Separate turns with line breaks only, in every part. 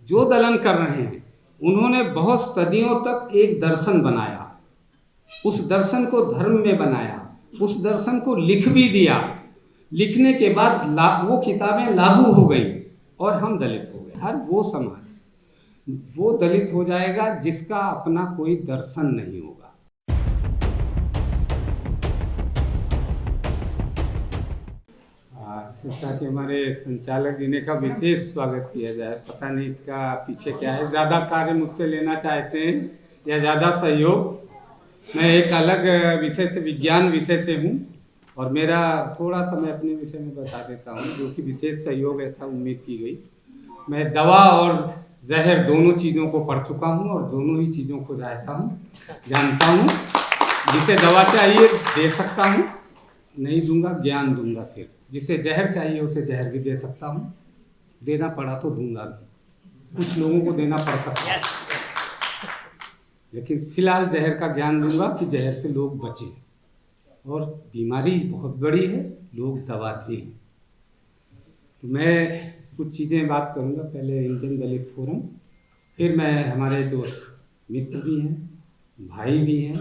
जो दलन कर रहे हैं उन्होंने बहुत सदियों तक एक दर्शन बनाया, उस दर्शन को धर्म में बनाया, उस दर्शन को लिख भी दिया। लिखने के बाद वो किताबें लागू हो गई और हम दलित हो गए। हर वो समाज वो दलित हो जाएगा जिसका अपना कोई दर्शन नहीं होगा। जैसा कि हमारे संचालक जी ने का विशेष स्वागत किया जाए। पता नहीं इसका पीछे क्या है, ज़्यादा कार्य मुझसे लेना चाहते हैं या ज़्यादा सहयोग। मैं एक अलग विषय से, विज्ञान विषय से हूँ और मेरा थोड़ा सा मैं अपने विषय में बता देता हूँ, जो कि विशेष सहयोग ऐसा उम्मीद की गई। मैं दवा और जहर दोनों चीज़ों को पढ़ चुका हूँ और दोनों ही चीज़ों को जानता हूँ। जिसे दवा चाहिए दे सकता हूँ, नहीं दूंगा, ज्ञान दूंगा सिर्फ। जिसे जहर चाहिए उसे जहर भी दे सकता हूँ, देना पड़ा तो दूंगा भी, कुछ लोगों को देना पड़ सकता है, लेकिन फिलहाल जहर का ज्ञान दूंगा कि जहर से लोग बचें। और बीमारी बहुत बड़ी है, लोग दवा दें। तो मैं कुछ चीज़ें बात करूंगा, पहले इंडियन दलित फोरम, फिर मैं हमारे जो मित्र भी हैं, भाई भी हैं,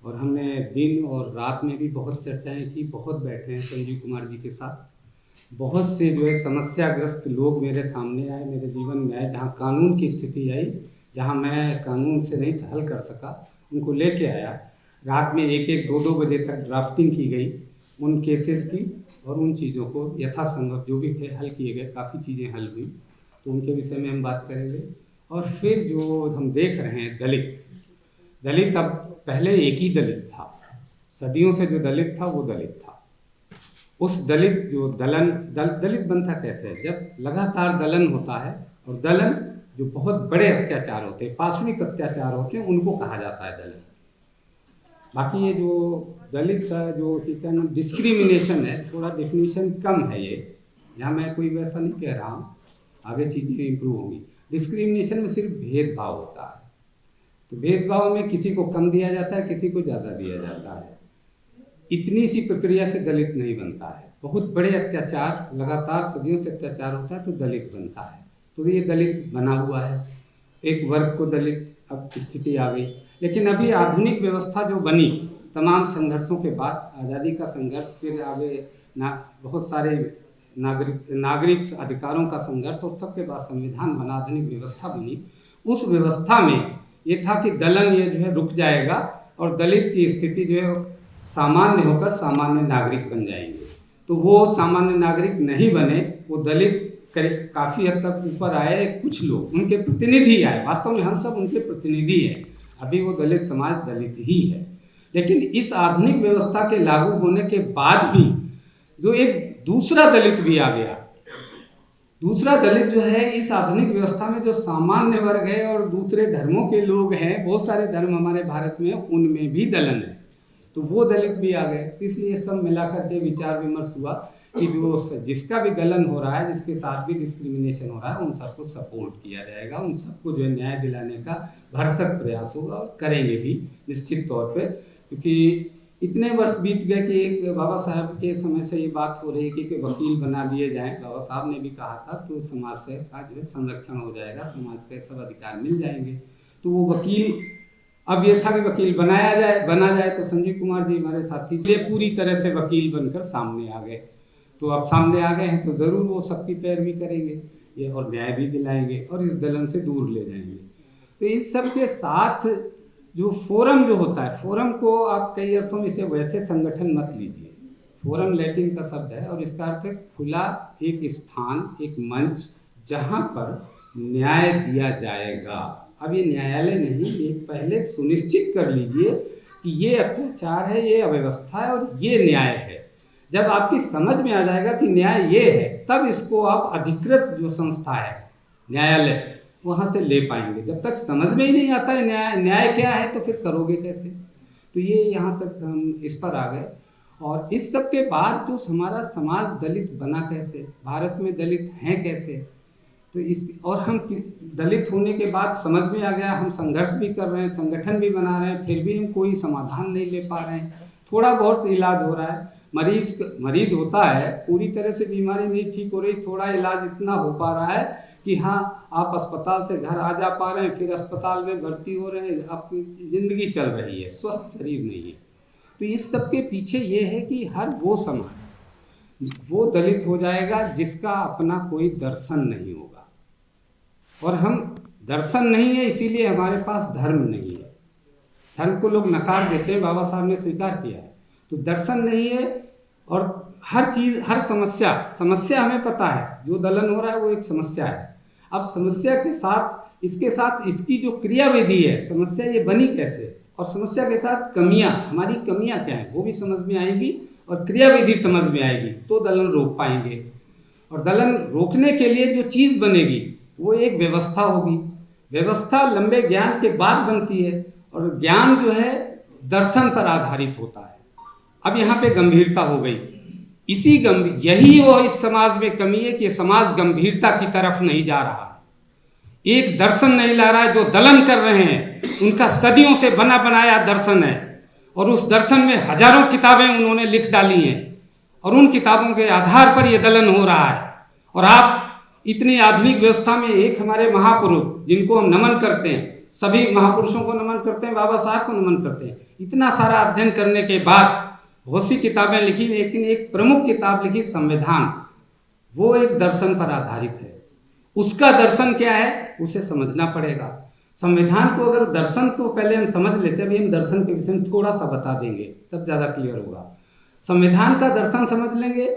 और हमने दिन और रात में भी बहुत चर्चाएं की, बहुत बैठे हैं संजीव कुमार जी के साथ। बहुत से जो है समस्याग्रस्त लोग मेरे सामने आए, मेरे जीवन में आए, जहाँ कानून की स्थिति आई, जहाँ मैं कानून से नहीं हल कर सका, उनको लेके आया। रात में 1-1, 2-2 बजे तक ड्राफ्टिंग की गई उन केसेस की, और उन चीज़ों को यथासंभव जो भी थे हल किए गए। काफ़ी चीज़ें हल हुई, तो उनके विषय में हम बात करेंगे। और फिर जो हम देख रहे हैं दलित अब पहले एक ही दलित था, सदियों से जो दलित था वो दलित था। उस दलित जो दलित बनता कैसे है? जब लगातार दलन होता है, और दलन जो बहुत बड़े अत्याचार होते हैं, पाशविक अत्याचार होते हैं, उनको कहा जाता है दलन। बाकी ये जो दलित जो क्या नाम डिस्क्रिमिनेशन है, थोड़ा डेफिनेशन कम है ये, यहाँ मैं कोई वैसा नहीं कह रहा हूँ, आगे चीज़ें इम्प्रूव होंगी। डिस्क्रिमिनेशन में सिर्फ भेदभाव होता है, तो भेदभाव में किसी को कम दिया जाता है, किसी को ज़्यादा दिया जाता है। इतनी सी प्रक्रिया से दलित नहीं बनता है। बहुत बड़े अत्याचार, लगातार सदियों से अत्याचार होता है तो दलित बनता है। तो ये दलित बना हुआ है, एक वर्ग को दलित अब स्थिति आ गई। लेकिन अभी आधुनिक व्यवस्था जो बनी, तमाम संघर्षों के बाद, आज़ादी का संघर्ष, फिर आगे बहुत सारे नागरिक अधिकारों का संघर्ष, और सबके बाद संविधान बना, आधुनिक व्यवस्था बनी। उस व्यवस्था में ये था कि दलन ये जो है रुक जाएगा और दलित की स्थिति जो है सामान्य होकर सामान्य नागरिक बन जाएंगे। तो वो सामान्य नागरिक नहीं बने, वो दलित काफ़ी हद तक ऊपर आए। कुछ लोग उनके प्रतिनिधि आए, वास्तव में हम सब उनके प्रतिनिधि हैं। अभी वो दलित समाज दलित ही है। लेकिन इस आधुनिक व्यवस्था के लागू होने के बाद भी जो एक दूसरा दलित भी आ गया, दूसरा दलित जो है इस आधुनिक व्यवस्था में जो सामान्य वर्ग है और दूसरे धर्मों के लोग हैं, बहुत सारे धर्म हमारे भारत में, उनमें भी दलन है, तो वो दलित भी आ गए। इसलिए सब मिलाकर के विचार विमर्श हुआ कि जो जिसका भी दलन हो रहा है, जिसके साथ भी डिस्क्रिमिनेशन हो रहा है, उन सबको सपोर्ट किया जाएगा, उन सबको जो है न्याय दिलाने का भरसक प्रयास होगा, और करेंगे भी निश्चित तौर पे। क्योंकि इतने वर्ष बीत गए कि एक बाबा साहब के समय से ये बात हो रही है कि वकील बना दिए जाएं। बाबा साहब ने भी कहा था, तो समाज से का जो है संरक्षण हो जाएगा, समाज के सब अधिकार मिल जाएंगे। तो वो वकील, अब ये था कि वकील बना जाए, तो संजीव कुमार जी हमारे साथी लिए पूरी तरह से वकील बनकर सामने आ गए। तो अब सामने आ गए हैं तो ज़रूर वो सबकी पैरवी करेंगे ये, और न्याय भी दिलाएंगे और इस दलन से दूर ले जाएंगे। तो इन सब के साथ जो फोरम जो होता है, फोरम को आप कई अर्थों में इसे वैसे संगठन मत लीजिए। फोरम लैटिन का शब्द है और इसका अर्थ है खुला एक स्थान, एक मंच, जहाँ पर न्याय दिया जाएगा। अब ये न्यायालय नहीं, एक पहले सुनिश्चित कर लीजिए कि ये अत्याचार है, ये अव्यवस्था है और ये न्याय है। जब आपकी समझ में आ जाएगा कि न्याय ये है, तब इसको आप अधिकृत जो संस्था है न्यायालय, वहाँ से ले पाएंगे। जब तक समझ में ही नहीं आता है न्याय क्या है, तो फिर करोगे कैसे? तो ये यहाँ तक हम इस पर आ गए। और इस सब के बाद जो हमारा समाज दलित बना कैसे, भारत में दलित हैं कैसे, तो इस और हम दलित होने के बाद समझ में आ गया, हम संघर्ष भी कर रहे हैं, संगठन भी बना रहे हैं, फिर भी हम कोई समाधान नहीं ले पा रहे हैं। थोड़ा बहुत इलाज हो रहा है, मरीज होता है, पूरी तरह से बीमारी नहीं ठीक हो रही, थोड़ा इलाज इतना हो पा रहा है कि हाँ आप अस्पताल से घर आ जा पा रहे हैं, फिर अस्पताल में भर्ती हो रहे हैं, आपकी ज़िंदगी चल रही है, स्वस्थ शरीर नहीं है। तो इस सब के पीछे ये है कि हर वो समाज वो दलित हो जाएगा जिसका अपना कोई दर्शन नहीं होगा। और हम दर्शन नहीं है इसीलिए हमारे पास धर्म नहीं है। धर्म को लोग नकार देते हैं, बाबा साहब ने स्वीकार किया है। तो दर्शन नहीं है और हर चीज़, हर समस्या हमें पता है, जो दलन हो रहा है वो एक समस्या है। अब समस्या के साथ इसके साथ इसकी जो क्रियाविधि है, समस्या ये बनी कैसे, और समस्या के साथ कमियां, हमारी कमियां क्या हैं वो भी समझ में आएगी और क्रियाविधि समझ में आएगी, तो दलन रोक पाएंगे। और दलन रोकने के लिए जो चीज़ बनेगी वो एक व्यवस्था होगी। व्यवस्था लंबे ज्ञान के बाद बनती है और ज्ञान जो है दर्शन पर आधारित होता है। अब यहाँ पे गंभीरता हो गई, यही वो इस समाज में कमी है कि समाज गंभीरता की तरफ नहीं जा रहा है, एक दर्शन नहीं ला रहा है। जो दलन कर रहे हैं उनका सदियों से बना बनाया दर्शन है और उस दर्शन में हजारों किताबें उन्होंने लिख डाली हैं और उन किताबों के आधार पर यह दलन हो रहा है। और आप इतनी आधुनिक व्यवस्था में एक हमारे महापुरुष जिनको हम नमन करते हैं, सभी महापुरुषों को नमन करते हैं, बाबा साहब को नमन करते हैं, इतना सारा अध्ययन करने के बाद बहुत सी किताबें लिखी, लेकिन एक प्रमुख किताब लिखी संविधान, वो एक दर्शन पर आधारित है। उसका दर्शन क्या है उसे समझना पड़ेगा। संविधान को अगर दर्शन को पहले हम समझ लेते हैं, अभी हम दर्शन के विषय में थोड़ा सा बता देंगे तब ज़्यादा क्लियर होगा। संविधान का दर्शन समझ लेंगे,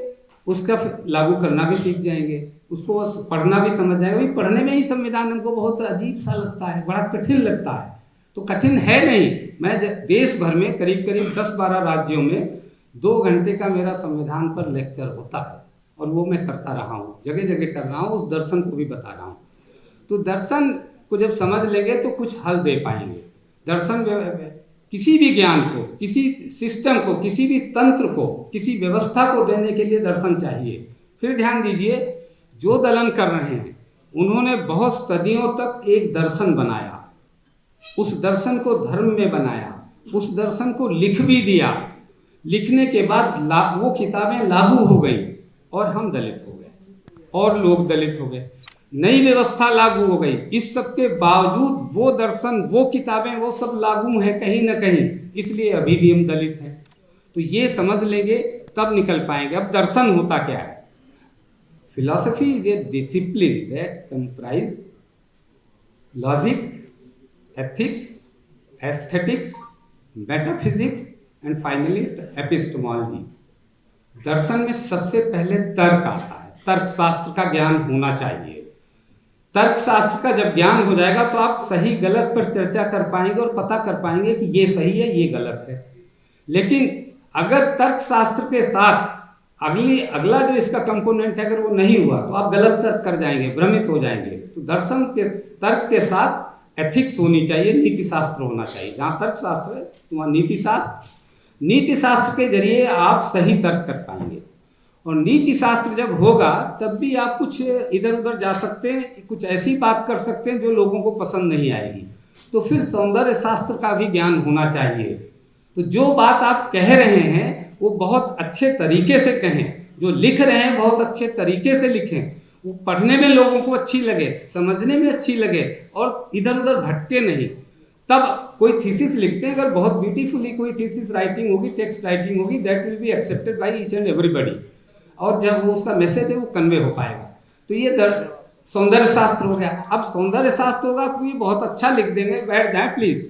उसका लागू करना भी सीख जाएंगे, उसको पढ़ना भी समझ जाएगा। अभी पढ़ने में ही संविधान हमको बहुत अजीब सा लगता है, बड़ा कठिन लगता है। तो कठिन है नहीं, मैं देश भर में करीब करीब 10-12 राज्यों में 2 घंटे का मेरा संविधान पर लेक्चर होता है और वो मैं करता रहा हूँ, जगह जगह कर रहा हूँ, उस दर्शन को भी बता रहा हूँ। तो दर्शन को जब समझ लेंगे तो कुछ हल दे पाएंगे। दर्शन किसी भी ज्ञान को, किसी सिस्टम को, किसी भी तंत्र को, किसी व्यवस्था को देने के लिए दर्शन चाहिए। फिर ध्यान दीजिए, जो दलन कर रहे हैं उन्होंने बहुत सदियों तक एक दर्शन बनाया, उस दर्शन को धर्म में बनाया, उस दर्शन को लिख भी दिया। लिखने के बाद वो किताबें लागू हो गई और हम दलित हो गए और लोग दलित हो गए, नई व्यवस्था लागू हो गई। इस सब के बावजूद वो दर्शन, वो किताबें, वो सब लागू हैं कहीं ना कहीं, इसलिए अभी भी हम दलित हैं। तो ये समझ लेंगे तब निकल पाएंगे। अब दर्शन होता क्या है? Philosophy is a discipline that comprise logic, ethics, aesthetics, metaphysics and finally epistemology. दर्शन में सबसे पहले तर्क आता है, तर्कशास्त्र का ज्ञान होना चाहिए। तर्कशास्त्र का जब ज्ञान हो जाएगा तो आप सही गलत पर चर्चा कर पाएंगे और पता कर पाएंगे कि ये सही है, ये गलत है। लेकिन अगर तर्कशास्त्र के साथ अगला जो इसका कंपोनेंट है अगर वो नहीं हुआ तो आप गलत तर्क कर जाएंगे, भ्रमित हो जाएंगे। तो दर्शन के तर्क के साथ एथिक्स होनी चाहिए, नीति शास्त्र होना चाहिए। जहाँ तर्कशास्त्र है वहाँ नीति शास्त्र, नीति शास्त्र के जरिए आप सही तर्क कर पाएंगे। और नीति शास्त्र जब होगा तब भी आप कुछ इधर उधर जा सकते हैं, कुछ ऐसी बात कर सकते हैं जो लोगों को पसंद नहीं आएगी। तो फिर सौंदर्य शास्त्र का भी ज्ञान होना चाहिए। तो जो बात आप कह रहे हैं वो बहुत अच्छे तरीके से कहें, जो लिख रहे हैं बहुत अच्छे तरीके से लिखें, वो पढ़ने में लोगों को अच्छी लगे, समझने में अच्छी लगे और इधर उधर भटके नहीं। तब कोई थीसिस लिखते हैं, अगर बहुत ब्यूटीफुली कोई थीसिस राइटिंग होगी, टेक्स्ट राइटिंग होगी, that will be accepted by each and everybody, और जब वो उसका मैसेज है वो कन्वे हो पाएगा। तो ये सौंदर्य शास्त्र हो गया। अब सौंदर्य शास्त्र होगा तो ये बहुत अच्छा लिख देंगे, बैठ जाए प्लीज।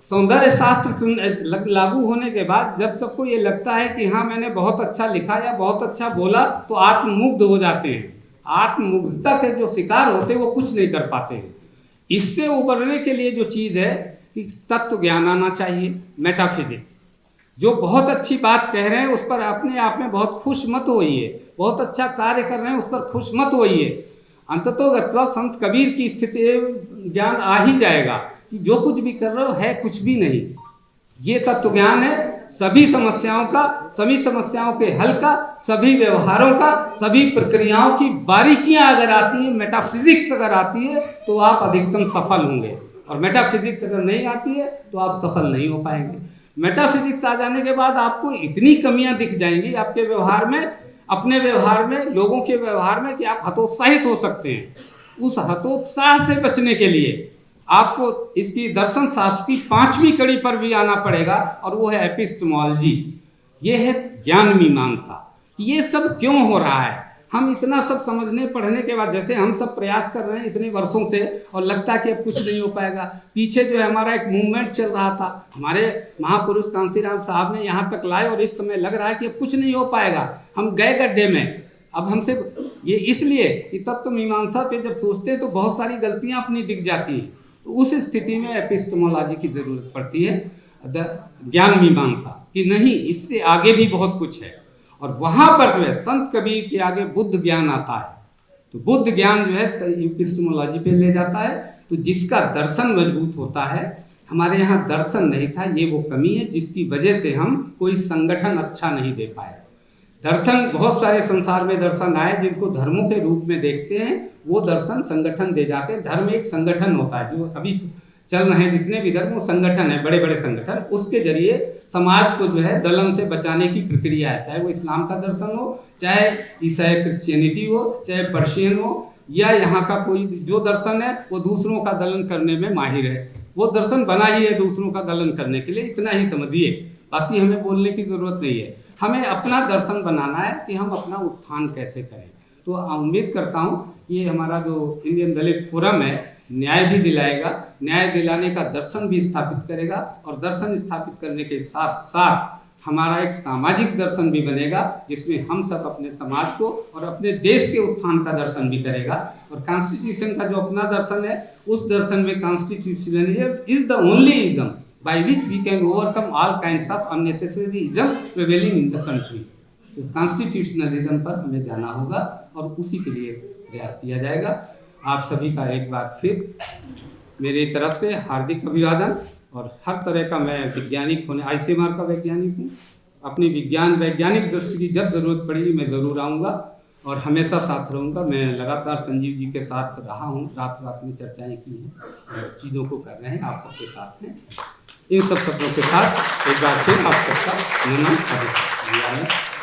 सौंदर्य शास्त्र लागू होने के बाद जब सबको ये लगता है कि हाँ मैंने बहुत अच्छा लिखा या बहुत अच्छा बोला, तो आत्ममुग्ध हो जाते हैं। आत्ममुग्धता के जो शिकार होते हैं वो कुछ नहीं कर पाते हैं। इससे उबरने के लिए जो चीज़ है कि तत्व ज्ञान आना चाहिए, मेटाफिजिक्स। जो बहुत अच्छी बात कह रहे हैं उस पर अपने आप में बहुत खुश मत होइए, बहुत अच्छा कार्य कर रहे हैं उस पर खुश मत होइए। अंततोगत्वा संत कबीर की स्थिति ज्ञान आ ही जाएगा कि जो कुछ भी कर रहे हो है कुछ भी नहीं। ये तत्व ज्ञान है सभी समस्याओं का, सभी समस्याओं के हल का, सभी व्यवहारों का, सभी प्रक्रियाओं की बारीकियां अगर आती है, मेटाफिजिक्स अगर आती है तो आप अधिकतम सफल होंगे। और मेटाफिजिक्स अगर नहीं आती है तो आप सफल नहीं हो पाएंगे। मेटाफिजिक्स आ जाने के बाद आपको इतनी कमियां दिख जाएंगी आपके व्यवहार में, अपने व्यवहार में, लोगों के व्यवहार में, कि आप हतोत्साहित हो सकते हैं। उस हतोत्साह से बचने के लिए आपको इसकी दर्शन शास्त्र की 5वीं कड़ी पर भी आना पड़ेगा, और वो है एपिस्टेमोलॉजी। ये है ज्ञान मीमांसा। ये सब क्यों हो रहा है? हम इतना सब समझने पढ़ने के बाद, जैसे हम सब प्रयास कर रहे हैं इतने वर्षों से, और लगता है कि अब कुछ नहीं हो पाएगा। पीछे जो है हमारा एक मूवमेंट चल रहा था, हमारे महापुरुष कांसीराम साहब ने यहाँ तक लाए, और इस समय लग रहा है कि अब कुछ नहीं हो पाएगा, हम गए गड्ढे में। अब हमसे ये इसलिए कि तत्व मीमांसा पे जब सोचते हैं तो बहुत सारी गलतियाँ अपनी दिख जाती हैं। तो उस स्थिति में एपिस्टेमोलॉजी की ज़रूरत पड़ती है, ज्ञान मीमांसा कि नहीं, इससे आगे भी बहुत कुछ है। और वहाँ पर जो है संत कबीर के आगे बुद्ध ज्ञान आता है, तो बुद्ध ज्ञान जो है एपिस्टेमोलॉजी पे ले जाता है। तो जिसका दर्शन मजबूत होता है, हमारे यहाँ दर्शन नहीं था, ये वो कमी है जिसकी वजह से हम कोई संगठन अच्छा नहीं दे पाए। दर्शन बहुत सारे संसार में दर्शन आए जिनको धर्मों के रूप में देखते हैं, वो दर्शन संगठन दे जाते हैं। धर्म एक संगठन होता है, जो अभी चल रहे हैं जितने भी धर्म, वो संगठन है, बड़े बड़े संगठन। उसके जरिए समाज को जो है दलन से बचाने की प्रक्रिया है, चाहे वो इस्लाम का दर्शन हो, चाहे ईसाई क्रिश्चियनिटी हो, चाहे पर्शियन हो, या यहाँ का कोई जो दर्शन है वो दूसरों का दलन करने में माहिर है। वो दर्शन बना ही है दूसरों का दलन करने के लिए, इतना ही समझिए। बाकी हमें बोलने की ज़रूरत नहीं है। हमें अपना दर्शन बनाना है कि हम अपना उत्थान कैसे करें। तो उम्मीद करता हूँ ये हमारा जो इंडियन दलित फोरम है न्याय भी दिलाएगा, न्याय दिलाने का दर्शन भी स्थापित करेगा, और दर्शन स्थापित करने के साथ साथ हमारा एक सामाजिक दर्शन भी बनेगा, जिसमें हम सब अपने समाज को और अपने देश के उत्थान का दर्शन भी करेगा। और कॉन्स्टिट्यूशन का जो अपना दर्शन है, उस दर्शन में constitutionalism is the only ism by which we can overcome all kinds of unnecessary ism prevailing in the country। तो कॉन्स्टिट्यूशनलिज्म पर हमें जाना होगा, और उसी के लिए प्रयास किया जाएगा। आप सभी का एक बार फिर मेरी तरफ से हार्दिक अभिवादन। और हर तरह का मैं वैज्ञानिक होने, ICMR का वैज्ञानिक हूँ। अपनी वैज्ञानिक दृष्टि की जब ज़रूरत पड़ेगी मैं ज़रूर आऊँगा, और हमेशा साथ रहूँगा। मैं लगातार संजीव जी के साथ रहा हूँ, रात रात में चर्चाएँ की हैं, चीज़ों को कर रहे हैं, आप सबके साथ हैं। इन सब शब्दों के साथ एक बार फिर आप सबका नमन।